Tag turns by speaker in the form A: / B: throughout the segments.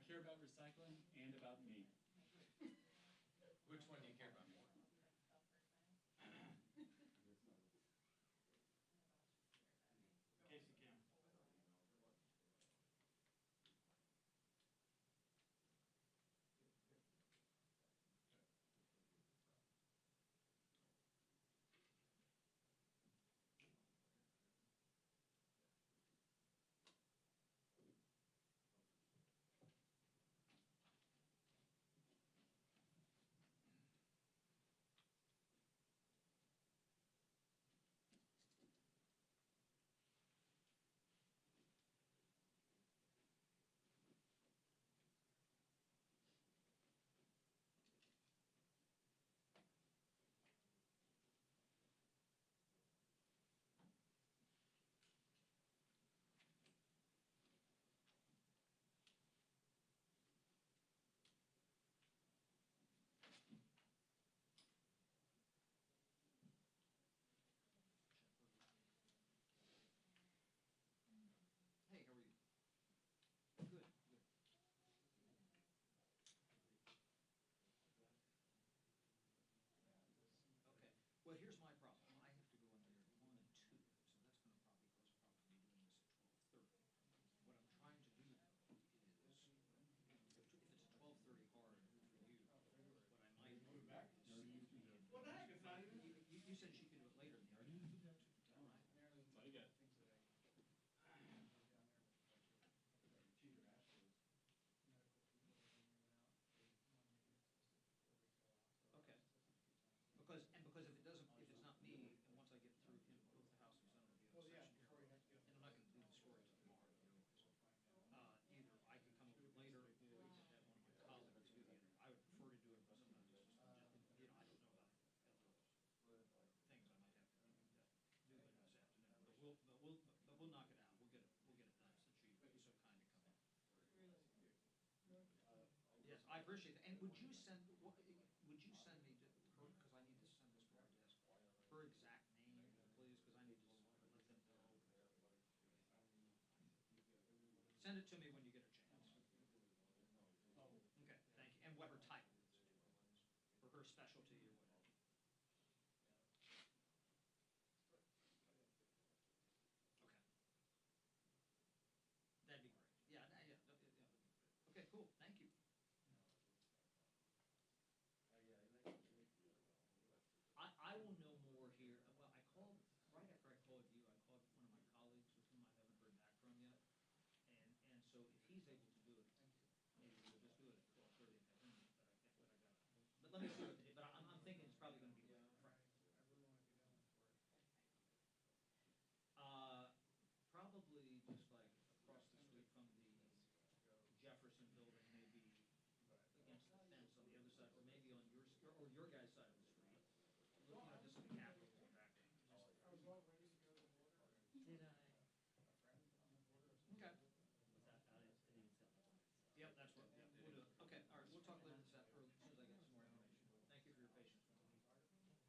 A: care about recycling and about me.
B: Which one do you care about more?
A: Casey Kim.
C: Hey, how are you? Good, good. Okay, well, here's my problem. I have to go in there at 1 and 2, so that's gonna probably cause a problem me doing this at 12:30. What I'm trying to do though is, if it's a 12:30 hard for you, what I might do is see if we can.
B: Well, heck, it's not even.
C: You said she could do it later in the article. All right.
A: What do you got?
C: Okay. Because if it's not me, and once I get through him, both the House and Senate will be on session here, and I'm not gonna do the story till tomorrow. Either I could come over later, or we could have one of my colleagues do it. I would prefer to do it, but sometimes it's just, you know, I don't know about things I might have to do later this afternoon. But we'll knock it out. We'll get it done since you're so kind to come in. Yes, I appreciate that. And would you send me to her, because I need to send this to our desk, her exact name, please, because I need to let them know. Send it to me when you get a chance. Okay, thank you. And what her title is, or her specialty, or whatever. Okay. That'd be great. Yeah, yeah, that'd be great. Okay, cool. Thank you. I will know more here. Well, I called, right after I called you, I called one of my colleagues with whom I haven't heard back from yet. And so if he's able to do it, maybe we'll just do it at 12:30. But let me see what they do. But I'm thinking it's probably going to be Friday. Probably just like across the street from the Jefferson building, maybe against the fence on the other side, or maybe on your guys' side of the street. You know, just the Capitol back.
D: Did I?
C: Okay.
D: Was that about it? I didn't tell.
C: Yep, that's what, yep, we'll do it. Okay, all right, we'll talk later this afternoon, as soon as I get some more information. Thank you for your patience. Thank you.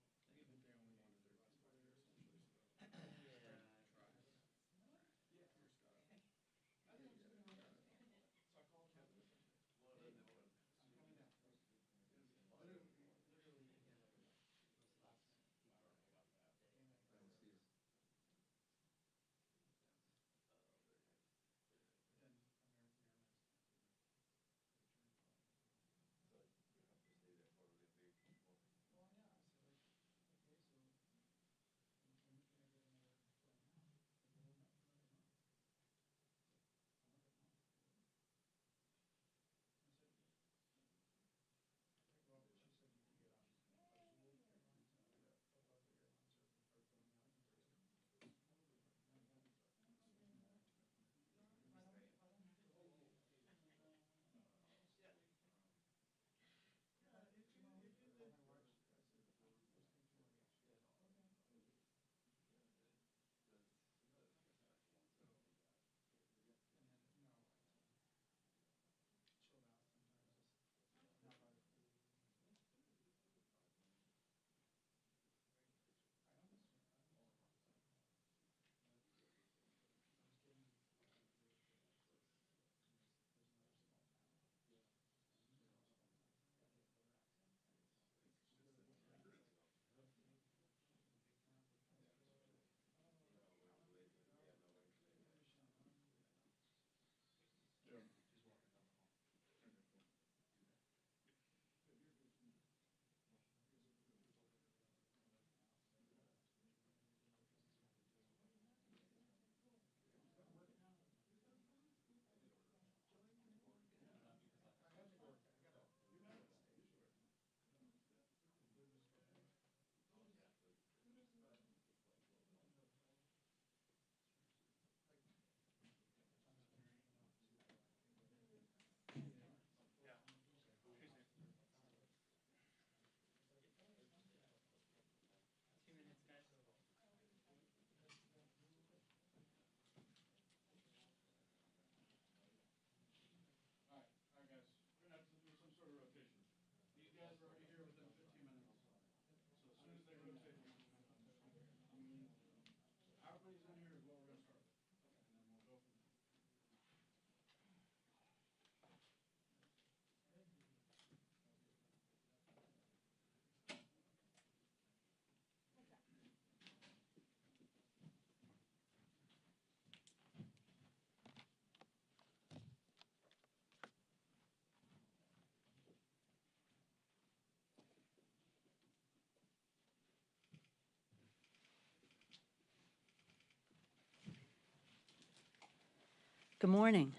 E: Good morning.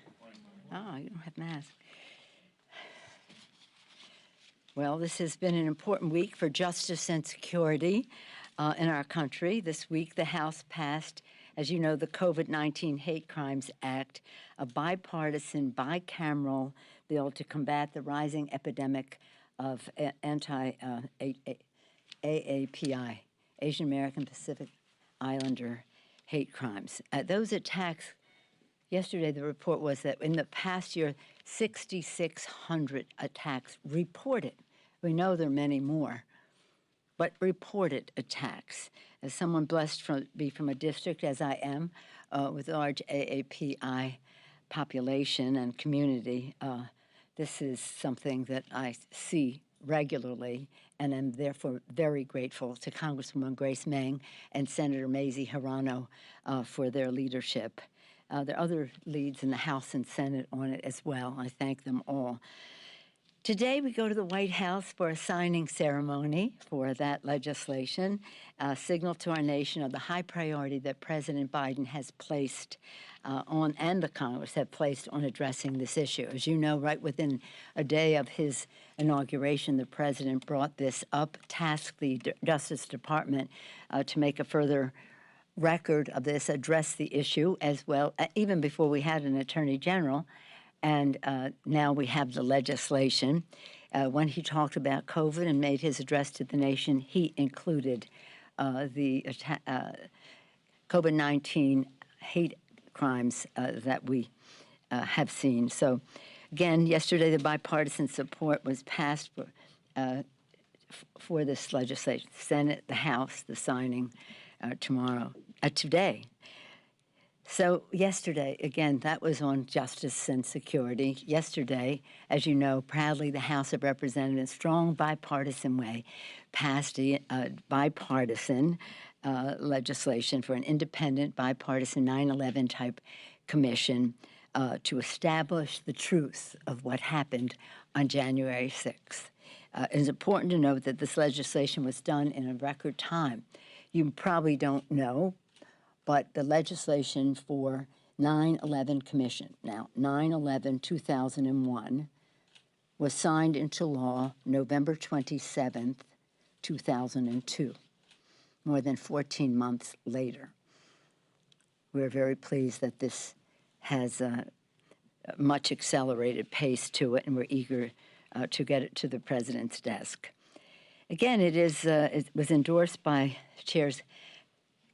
E: Oh, you don't have mask. Well, this has been an important week for justice and security in our country. This week, the House passed, as you know, the COVID-19 Hate Crimes Act, a bipartisan, bicameral bill to combat the rising epidemic of AAPI, Asian American Pacific Islander hate crimes. Those attacks, yesterday the report was that in the past year, 6,600 attacks reported. We know there are many more, but reported attacks. As someone blessed to be from a district, as I am, with a large AAPI population and community, this is something that I see regularly, and am therefore very grateful to Congresswoman Grace Meng and Senator Mazie Hirono for their leadership. There are other leads in the House and Senate on it as well. I thank them all. Today, we go to the White House for a signing ceremony for that legislation, a signal to our nation of the high priority that President Biden has placed on, and the Congress have placed on addressing this issue. As you know, right within a day of his inauguration, the president brought this up, tasked the Justice Department to make a further record of this, address the issue as well, even before we had an attorney general. And now we have the legislation. When he talked about COVID and made his address to the nation, he included the COVID-19 hate crimes that we have seen. So, again, yesterday the bipartisan support was passed for this legislation. The Senate, the House, the signing today. So yesterday, again, that was on justice and security. Yesterday, as you know, proudly the House of Representatives, in a strong bipartisan way, passed a bipartisan legislation for an independent bipartisan 9/11 type commission to establish the truth of what happened on January 6th. It's important to note that this legislation was done in a record time. You probably don't know, but the legislation for 9/11 Commission, now 9/11/2001, was signed into law November 27th, 2002, more than 14 months later. We're very pleased that this has a much accelerated pace to it, and we're eager to get it to the president's desk. Again, it was endorsed by Chairs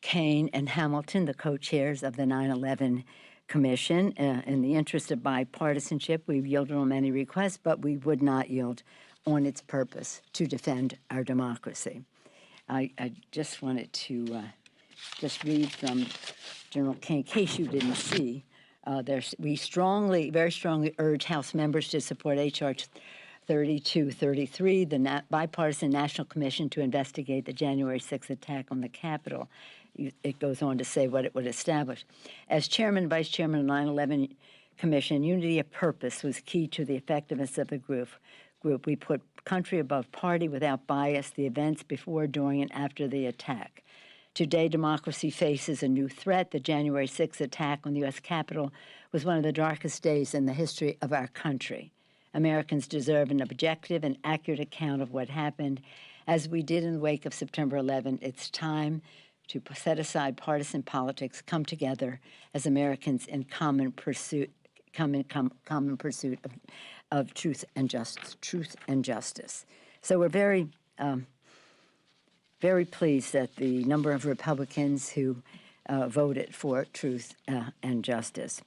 E: Kane and Hamilton, the co-chairs of the 9/11 Commission. In the interest of bipartisanship, we've yielded on many requests, but we would not yield on its purpose to defend our democracy. I just wanted to just read from General Kane, in case you didn't see. We very strongly urge House members to support H.R. 3233, the bipartisan National Commission to investigate the January 6th attack on the Capitol. It goes on to say what it would establish. As chairman and vice chairman of the 9/11 Commission, unity of purpose was key to the effectiveness of the group. We put country above party without bias, the events before, during, and after the attack. Today, democracy faces a new threat. The January 6th attack on the U.S. Capitol was one of the darkest days in the history of our country. Americans deserve an objective and accurate account of what happened. As we did in the wake of September 11, it's time to set aside partisan politics, come together as Americans in common pursuit of truth and justice. So we're very, very pleased that the number of Republicans who voted for truth and justice.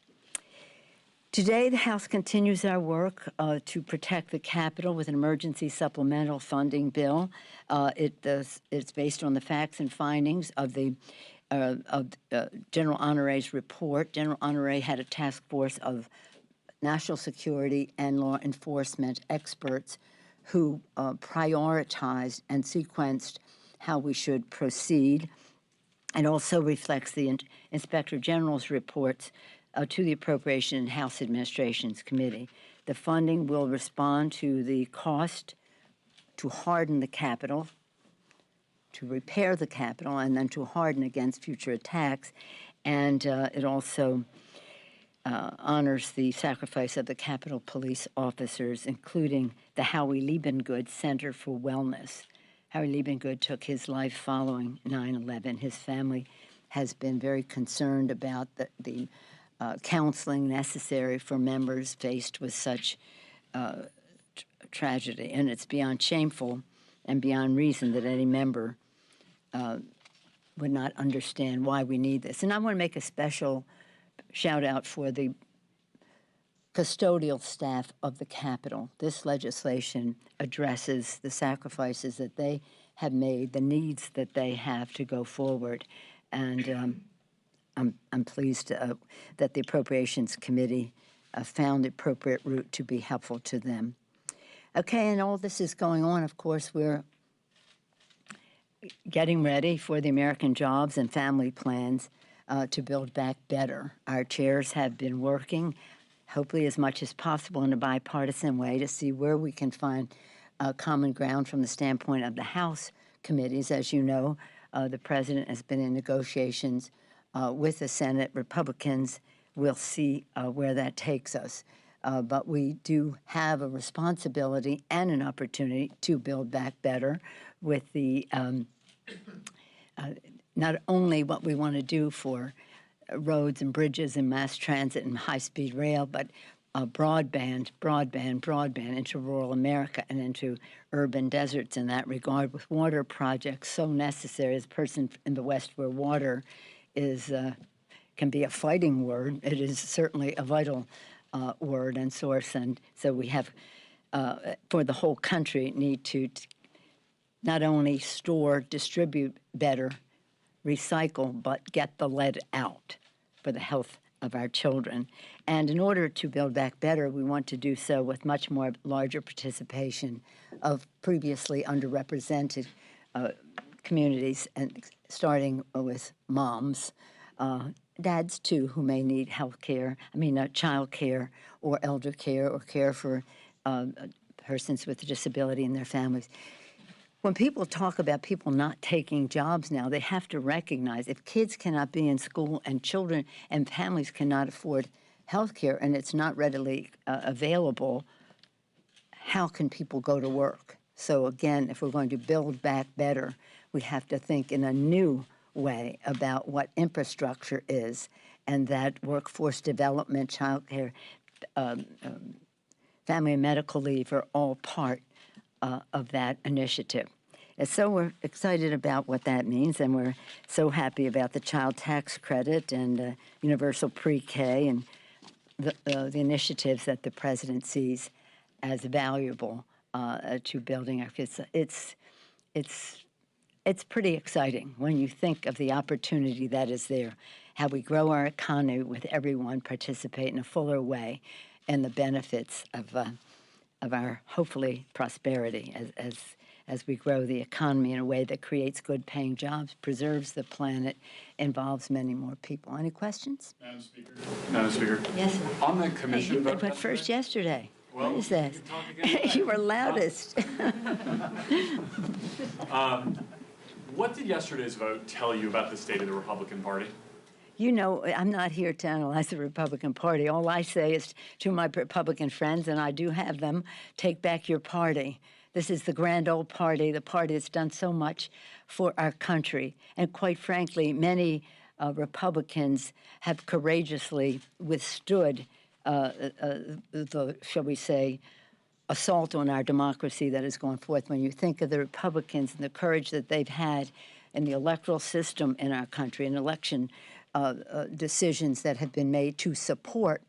E: Today, the House continues our work to protect the Capitol with an emergency supplemental funding bill. It's based on the facts and findings of the General Honore's report. General Honore had a task force of national security and law enforcement experts who prioritized and sequenced how we should proceed, and also reflects the Inspector General's reports to the Appropriation and House Administrations Committee. The funding will respond to the cost to harden the Capitol, to repair the Capitol, and then to harden against future attacks. And it also honors the sacrifice of the Capitol Police officers, including the Howie Liebengood Center for Wellness. Howie Liebengood took his life following 9/11. His family has been very concerned about the counseling necessary for members faced with such tragedy, and it's beyond shameful and beyond reason that any member would not understand why we need this. And I want to make a special shout out for the custodial staff of the Capitol. This legislation addresses the sacrifices that they have made, the needs that they have to go forward, and I'm pleased that the Appropriations Committee found the appropriate route to be helpful to them. Okay, and all this is going on, of course, we're getting ready for the American Jobs and Family Plans to build back better. Our chairs have been working, hopefully as much as possible in a bipartisan way, to see where we can find common ground from the standpoint of the House committees. As you know, the president has been in negotiations with the Senate. Republicans will see where that takes us. But we do have a responsibility and an opportunity to build back better with the not only what we want to do for roads and bridges and mass transit and high-speed rail, but broadband into rural America and into urban deserts in that regard, with water projects so necessary. As a person in the West where water is can be a fighting word, it is certainly a vital word and source. And so we have, for the whole country, need to not only store, distribute better, recycle, but get the lead out for the health of our children. And in order to build back better, we want to do so with much more larger participation of previously underrepresented communities, and starting with moms, dads too, who may need health care, child care or elder care or care for persons with a disability and their families. When people talk about people not taking jobs now, they have to recognize if kids cannot be in school and children and families cannot afford health care and it's not readily available, how can people go to work? So again, if we're going to build back better, we have to think in a new way about what infrastructure is, and that workforce development, child care, family and medical leave are all part of that initiative. And so we're excited about what that means, and we're so happy about the child tax credit and universal pre-K and the initiatives that the president sees as valuable to building our kids. It's pretty exciting when you think of the opportunity that is there, how we grow our economy with everyone participate in a fuller way, and the benefits of our, hopefully, prosperity as we grow the economy in a way that creates good-paying jobs, preserves the planet, involves many more people. Any questions?
A: Madam Speaker. Madam Speaker.
E: Yes, sir.
A: On the commission vote.
E: But first, yesterday.
A: Well,
E: what is this?
A: you can talk again.
E: You were loudest.
A: What did yesterday's vote tell you about the state of the Republican Party?
E: You know, I'm not here to analyze the Republican Party. All I say is to my Republican friends, and I do have them, take back your party. This is the grand old party, the party that's done so much for our country. And quite frankly, many Republicans have courageously withstood the, shall we say, assault on our democracy that has gone forth. When you think of the Republicans and the courage that they've had in the electoral system in our country, and election decisions that have been made to support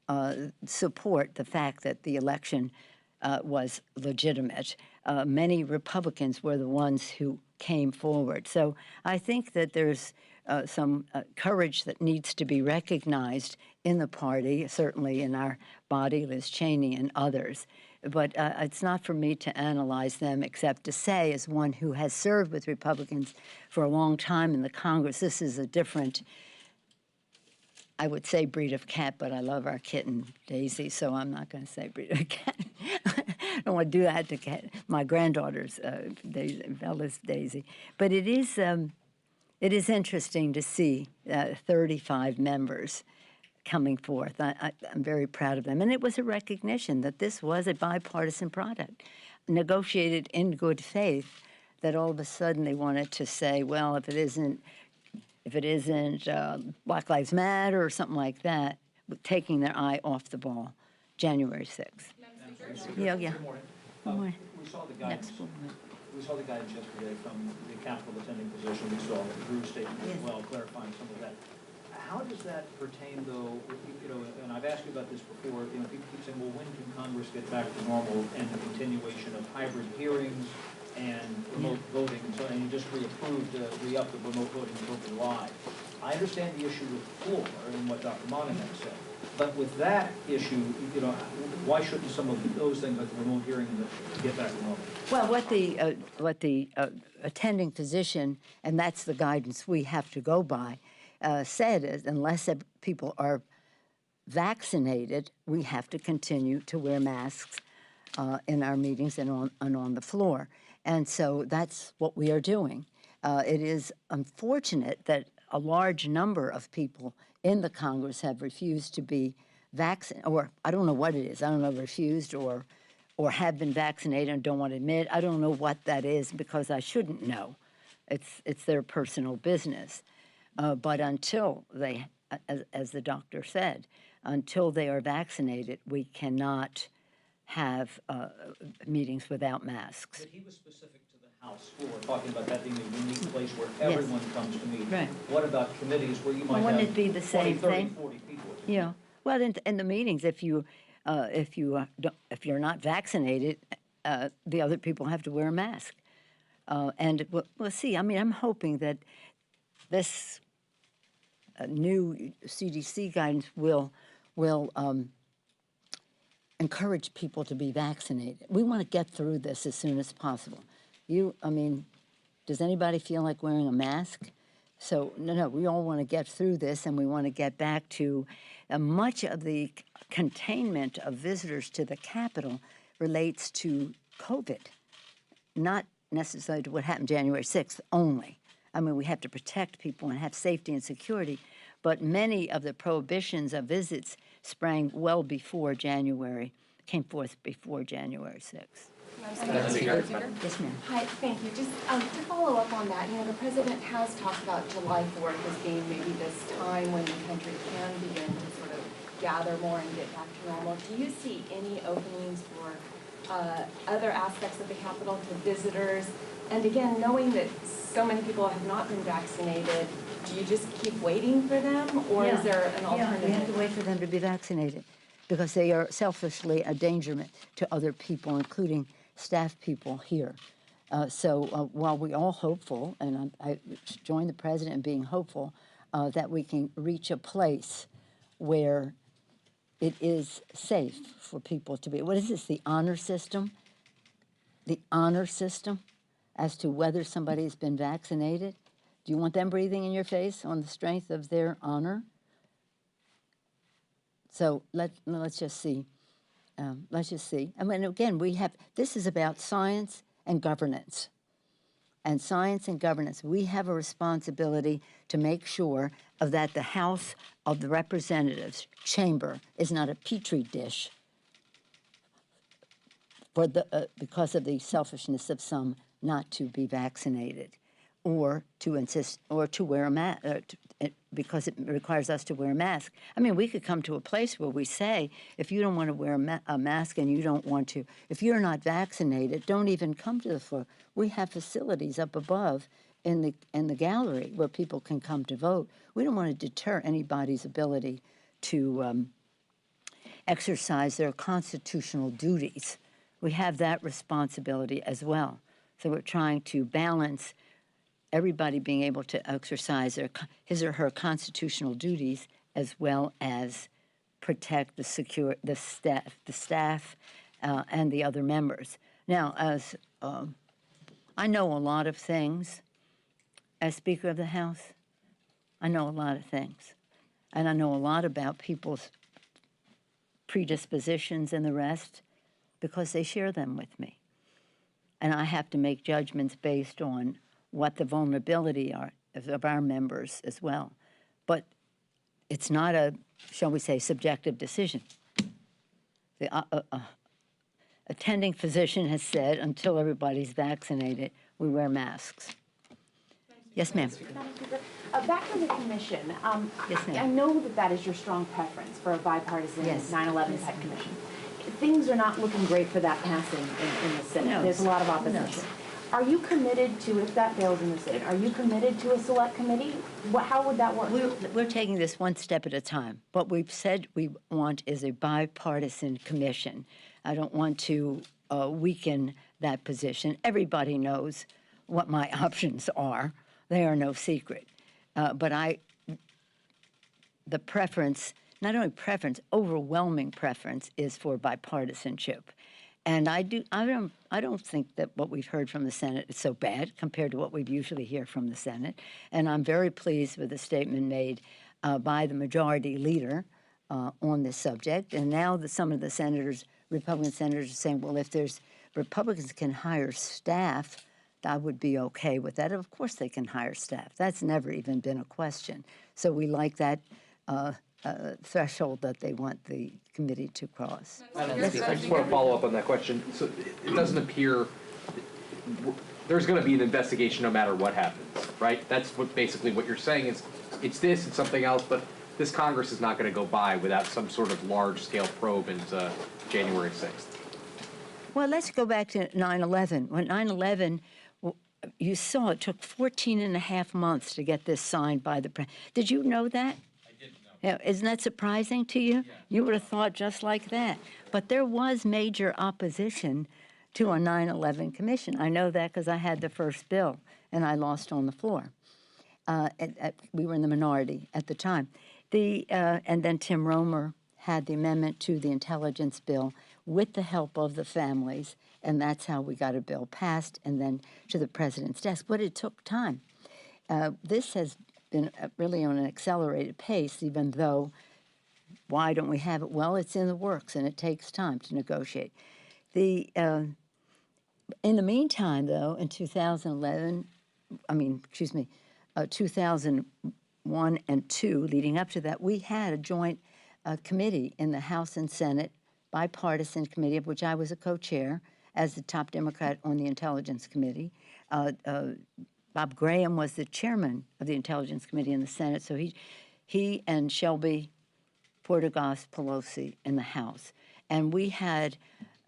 E: the fact that the election was legitimate. Many Republicans were the ones who came forward. So I think that there's some courage that needs to be recognized in the party, certainly in our body, Liz Cheney and others. But it's not for me to analyze them, except to say, as one who has served with Republicans for a long time in the Congress, this is a different, I would say breed of cat, but I love our kitten, Daisy, so I'm not going to say breed of cat. I don't want to do that to cat, my granddaughter's Daisy, Bella's Daisy. But it is interesting to see 35 members coming forth. I'm very proud of them. And it was a recognition that this was a bipartisan product, negotiated in good faith, that all of a sudden they wanted to say, well, if it isn't Black Lives Matter or something like that, taking their eye off the ball, January 6th. Yeah.
C: Good morning.
E: Good morning.
C: We saw the guidance.
E: Next one.
C: We saw the guidance yesterday from the capital attending physician. We saw Drew's statement as
E: Yes.
C: well, clarifying some of that. How does that pertain, though, and I've asked you about this before, people keep saying, well, when can Congress get back to normal and the continuation of hybrid hearings and remote voting, and you just re-upped the remote voting until July. I understand the issue with the floor and what Dr. Monahan said, but with that issue, why shouldn't some of those things like the remote hearing get back to normal?
E: Well, what the attending physician, and that's the guidance we have to go by, said is unless people are vaccinated, we have to continue to wear masks in our meetings and on the floor. And so that's what we are doing. It is unfortunate that a large number of people in the Congress have refused to be vaccinated, or I don't know what it is. I don't know, refused or have been vaccinated and don't want to admit. I don't know what that is because I shouldn't know. It's their personal business. But until they, as the doctor said, until they are vaccinated, we cannot have meetings without masks.
C: But he was specific to the House floor, talking about that being a unique place where everyone comes to meet.
E: Right.
C: What about committees where you might
E: Wouldn't
C: have
E: it be the
C: 20,
E: same
C: 30,
E: thing?
C: 40 people?
E: Yeah. Well, in the meetings, if you're not vaccinated, the other people have to wear a mask. And we'll see. I mean, I'm hoping that this new CDC guidance will encourage people to be vaccinated. We want to get through this as soon as possible. Does anybody feel like wearing a mask? So, no, we all want to get through this, and we want to get back to much of the containment of visitors to the Capitol relates to COVID, not necessarily to what happened January 6th only. I mean, we have to protect people and have safety and security, but many of the prohibitions of visits sprang well before January, came forth before January 6th. Yes, ma'am.
F: Hi, thank you. Just to follow up on that, the president has talked about July 4th as being maybe this time when the country can begin to sort of gather more and get back to normal. Do you see any openings for other aspects of the Capitol for visitors? And again, knowing that so many people have not been vaccinated, do you just keep waiting for them, or is there an alternative?
E: We have to wait for them to be vaccinated because they are selfishly a endangerment to other people, including staff people here. So while we're all hopeful, and I join the president in being hopeful, that we can reach a place where it is safe for people to be. What is this, the honor system? The honor system as to whether somebody's been vaccinated? Do you want them breathing in your face on the strength of their honor? So let's just see. Let's just see. I mean, again, this is about science and governance. And science and governance, we have a responsibility to make sure that the House of the Representatives chamber is not a petri dish because of the selfishness of some not to be vaccinated, or to insist, or to wear a mask, because it requires us to wear a mask. I mean, we could come to a place where we say, if you don't want to wear a mask and you don't want to, if you're not vaccinated, don't even come to the floor. We have facilities up above in the gallery where people can come to vote. We don't want to deter anybody's ability to exercise their constitutional duties. We have that responsibility as well. So we're trying to balance everybody being able to exercise his or her constitutional duties, as well as protect the staff, and the other members. Now, as I know a lot of things as Speaker of the House. I know a lot of things, and I know a lot about people's predispositions and the rest because they share them with me. And I have to make judgments based on what the vulnerability are of our members as well. But it's not shall we say, subjective decision. The attending physician has said, until everybody's vaccinated, we wear masks. Yes, ma'am.
G: Back to the commission.
E: Yes, ma'am.
G: I know that that is your strong preference for a bipartisan
E: Yes.
G: 9/11 type commission. Things are not looking great for that passing in the Senate.
E: No.
G: There's a lot of opposition. Are you committed to, if that fails in the Senate, are you committed to a select committee? How would that work?
E: We're taking this one step at a time. What we've said we want is a bipartisan commission. I don't want to weaken that position. Everybody knows what my options are. They are no secret. But the preference, not only preference, overwhelming preference is for bipartisanship. And I don't think that what we've heard from the Senate is so bad compared to what we'd usually hear from the Senate. And I'm very pleased with the statement made by the majority leader on this subject. And now some of the senators, Republican senators, are saying, well, if Republicans can hire staff, I would be okay with that. Of course they can hire staff. That's never even been a question. So we like that threshold that they want the committee to cross.
H: I just want to follow up on that question. So it doesn't appear there's going to be an investigation no matter what happens, right? That's basically what you're saying is it's this, it's something else, but this Congress is not going to go by without some sort of large-scale probe into January 6th.
E: Well, let's go back to 9/11. When 9/11, you saw it took 14 and a half months to get this signed by the president. Did you know that? Yeah, isn't that surprising to you?
B: Yeah.
E: You would have thought just like that. But there was major opposition to a 9/11 commission. I know that because I had the first bill, and I lost on the floor. We were in the minority at the time. And then Tim Romer had the amendment to the intelligence bill with the help of the families, and that's how we got a bill passed and then to the president's desk. But it took time. This has been really on an accelerated pace, even though, why don't we have it? Well, it's in the works, and it takes time to negotiate. In the meantime, though, in 2001 and 2, leading up to that, we had a joint committee in the House and Senate, bipartisan committee, of which I was a co-chair as the top Democrat on the Intelligence Committee. Bob Graham was the chairman of the Intelligence Committee in the Senate, so he and Shelby Portegas Pelosi in the House. And we had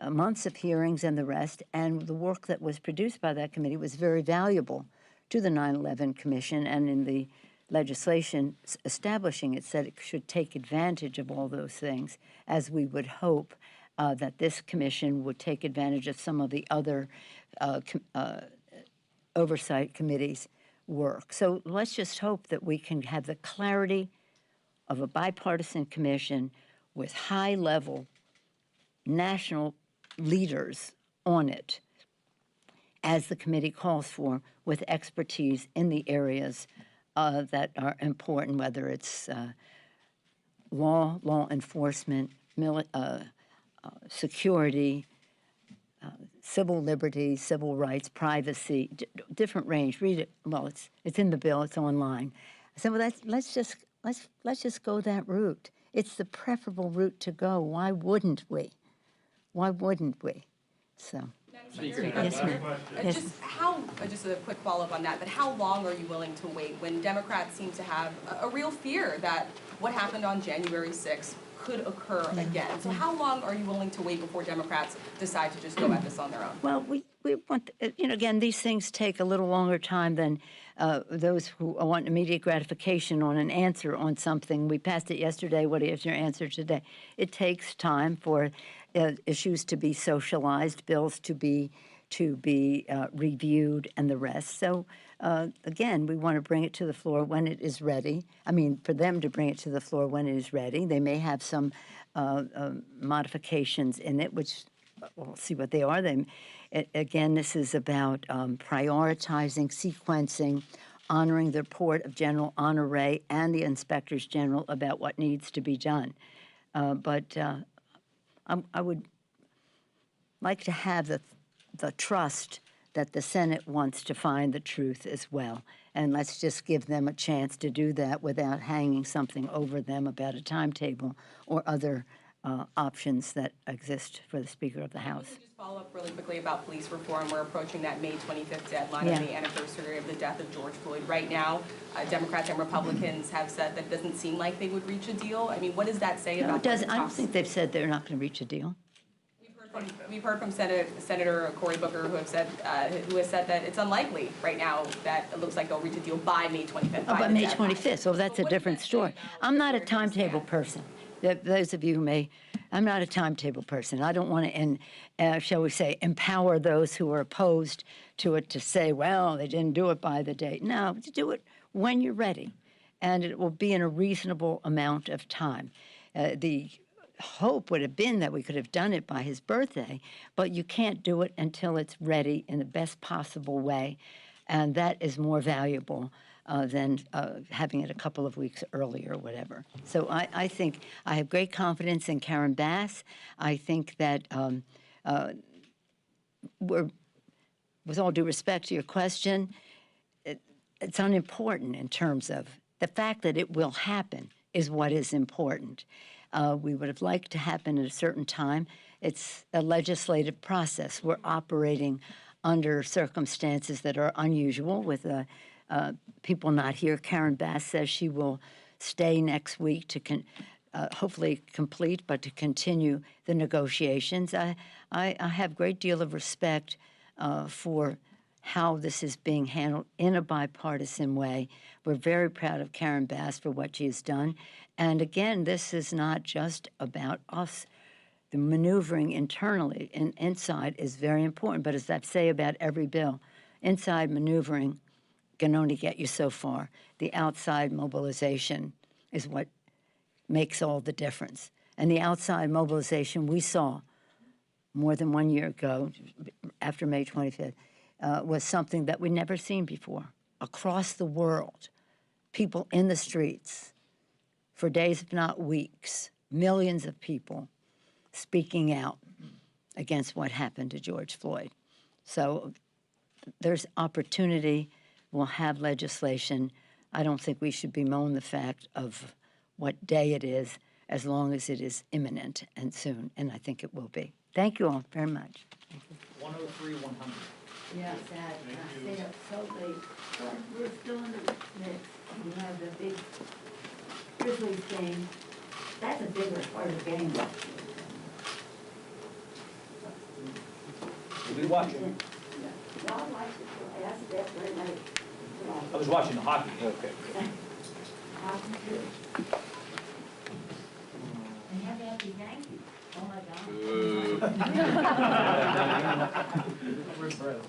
E: months of hearings and the rest, and the work that was produced by that committee was very valuable to the 9/11 Commission, and in the legislation establishing it said it should take advantage of all those things, as we would hope that this commission would take advantage of some of the other oversight committees' work. So let's just hope that we can have the clarity of a bipartisan commission with high-level national leaders on it, as the committee calls for, with expertise in the areas that are important, whether it's law enforcement, security, civil liberties, civil rights, privacy, different range. Read it. Well, it's in the bill. It's online. So let's just go that route. It's the preferable route to go. Why wouldn't we? Why wouldn't we? So. Yes, ma'am. Yes.
F: Just a quick follow-up on that, but how long are you willing to wait when Democrats seem to have a real fear that what happened on January 6th could occur again? So how long are you willing to wait before Democrats decide to just go at this on their own?
E: Well, we want, again, these things take a little longer time than those who want immediate gratification on an answer on something. We passed it yesterday. What is your answer today? It takes time for issues to be socialized, bills to be reviewed, and the rest. So, again, we want to bring it to the floor when it is ready. I mean, for them to bring it to the floor when it is ready. They may have some modifications in it, which we'll see what they are. Again, this is about prioritizing, sequencing, honoring the report of General Honore and the Inspectors General about what needs to be done. But I would like to have the trust that the Senate wants to find the truth as well. And let's just give them a chance to do that without hanging something over them about a timetable or other options that exist for the Speaker of the House.
I: Just follow up really quickly about police reform. We're approaching that May 25th deadline
E: Yeah.
I: on the anniversary of the death of George Floyd. Right now, Democrats and Republicans have said that it doesn't seem like they would reach a deal. I mean, what does that say
E: No,
I: about
E: it doesn't.
I: what the
E: I don't
I: talks-
E: think they've said they're not going to reach a deal.
I: We've heard from Senator Cory Booker, who has said that it's unlikely right now that it looks like they'll reach a deal by May 25th.
E: Oh, by
I: the
E: May
I: deadline.
E: 25th, so that's a
I: What does
E: different
I: that say
E: story.
I: about
E: I'm not a
I: where things
E: timetable
I: stand?
E: person. Those of you who may, I'm not a timetable person. I don't want to, shall we say, empower those who are opposed to it to say, well, they didn't do it by the date. No, to do it when you're ready, and it will be in a reasonable amount of time. The hope would have been that we could have done it by his birthday, but you can't do it until it's ready in the best possible way, and that is more valuable than having it a couple of weeks earlier or whatever. So I think I have great confidence in Karen Bass. I think that with all due respect to your question, it's unimportant in terms of the fact that it will happen is what is important. We would have liked to happen at a certain time. It's a legislative process. We're operating under circumstances that are unusual with people not here. Karen Bass says she will stay next week to hopefully complete, but to continue the negotiations. I have a great deal of respect for how this is being handled in a bipartisan way. We're very proud of Karen Bass for what she has done. And again, this is not just about us. The maneuvering internally and inside is very important. But as I say about every bill, inside maneuvering can only get you so far. The outside mobilization is what makes all the difference. And the outside mobilization we saw more than 1 year ago, after May 25th, was something that we'd never seen before. Across the world, people in the streets for days, if not weeks, millions of people speaking out against what happened to George Floyd. So there's opportunity. We'll have legislation. I don't think we should bemoan the fact of what day it is, as long as it is imminent and soon, and I think it will be. Thank you all very much.
B: 103, 100.
E: Yeah, sad. I stayed up so late, but we're still in the mix. We have the big Grizzlies game. That's a bigger part of the game.
B: We'll be watching. I was watching the hockey.
H: Okay.
E: And have happy Yankees. Oh, my God.
B: We're broke.